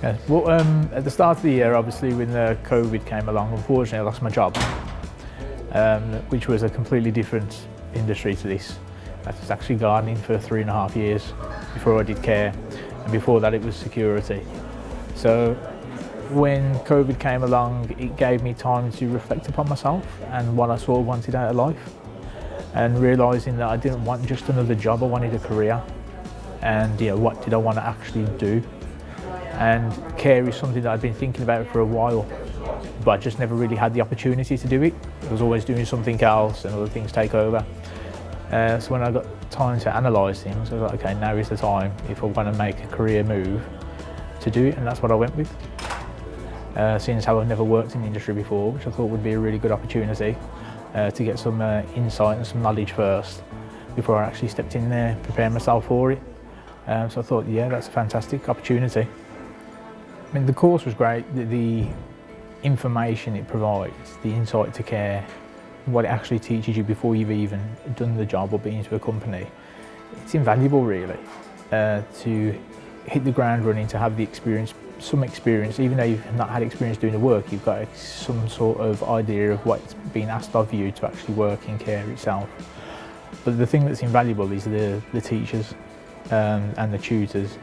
Yeah. Well, at the start of the year, obviously, when COVID came along, unfortunately, I lost my job, which was a completely different industry to this. I was actually gardening for 3.5 years before I did care, and before that, it was security. So when COVID came along, it gave me time to reflect upon myself and what I sort of wanted out of life, and realising that I didn't want just another job, I wanted a career. And what did I want to actually do? And care is something that I'd been thinking about for a while, but I just never really had the opportunity to do it. I was always doing something else and other things take over. So when I got time to analyse things, I was like, okay, now is the time if I want to make a career move to do it, and that's what I went with. Seeing as how I've never worked in the industry before, which I thought would be a really good opportunity to get some insight and some knowledge first before I actually stepped in there, preparing myself for it. So I thought, yeah, that's a fantastic opportunity. I mean, the course was great. The information it provides, the insight to care, what it actually teaches you before you've even done the job or been into a company, it's invaluable really. To hit the ground running, to have the experience, some experience, even though you've not had experience doing the work, you've got some sort of idea of what's being asked of you to actually work in care itself. But the thing that's invaluable is the teachers and the tutors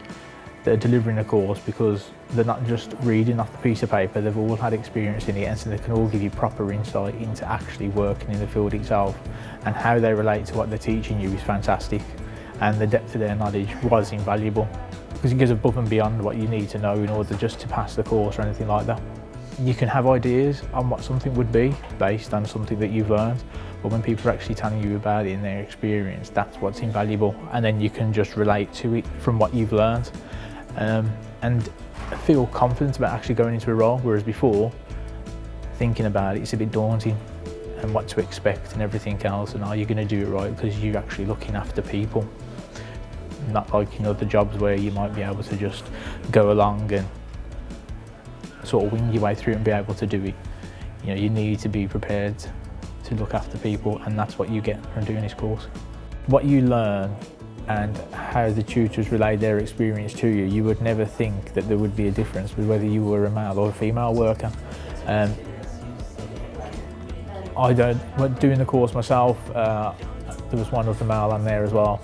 that are delivering the course, because they're not just reading off the piece of paper, they've all had experience in it, and so they can all give you proper insight into actually working in the field itself, and how they relate to what they're teaching you is fantastic, and the depth of their knowledge was invaluable, because it goes above and beyond what you need to know in order just to pass the course or anything like that. You can have ideas on what something would be based on something that you've learned, but when people are actually telling you about it in their experience, that's what's invaluable, and then you can just relate to it from what you've learned. And feel confident about actually going into a role, whereas before, thinking about it's a bit daunting, and what to expect and everything else, and are you going to do it right, because you're actually looking after people, not like the jobs where you might be able to just go along and sort of wing your way through and be able to do it. You need to be prepared to look after people, and that's what you get from doing this course. What you learn and how the tutors relay their experience to you, you would never think that there would be a difference with whether you were a male or a female worker. Doing the course myself, there was one other male on there as well,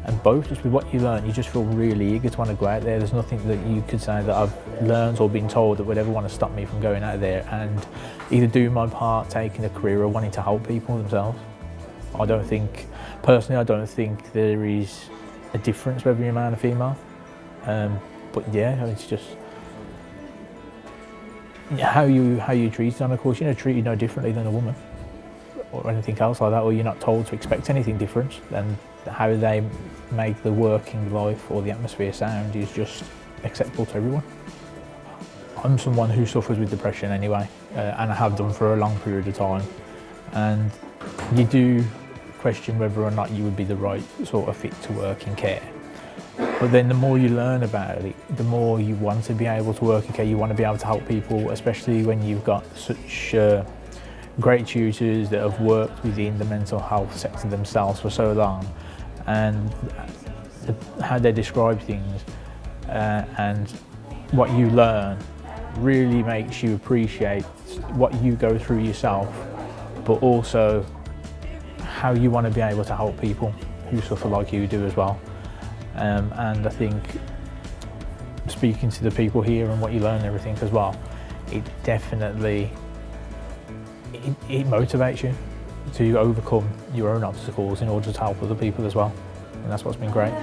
and both, just with what you learn, you just feel really eager to want to go out there. There's nothing that you could say that I've learned or been told that would ever want to stop me from going out there and either doing my part, taking a career, or wanting to help people themselves. Personally, I don't think there is a difference whether you're a man or female. But yeah, it's just how you treated on a course. You're treated no differently than a woman or anything else like that, or you're not told to expect anything different. And how they make the working life or the atmosphere sound is just acceptable to everyone. I'm someone who suffers with depression anyway, and I have done for a long period of time. And you do question whether or not you would be the right sort of fit to work in care. But then the more you learn about it, the more you want to be able to work in care. You want to be able to help people, especially when you've got such great tutors that have worked within the mental health sector themselves for so long, and how they describe things and what you learn really makes you appreciate what you go through yourself, but also how you want to be able to help people who suffer like you do as well. And I think speaking to the people here and what you learn and everything as well, it definitely it motivates you to overcome your own obstacles in order to help other people as well, and that's what's been great.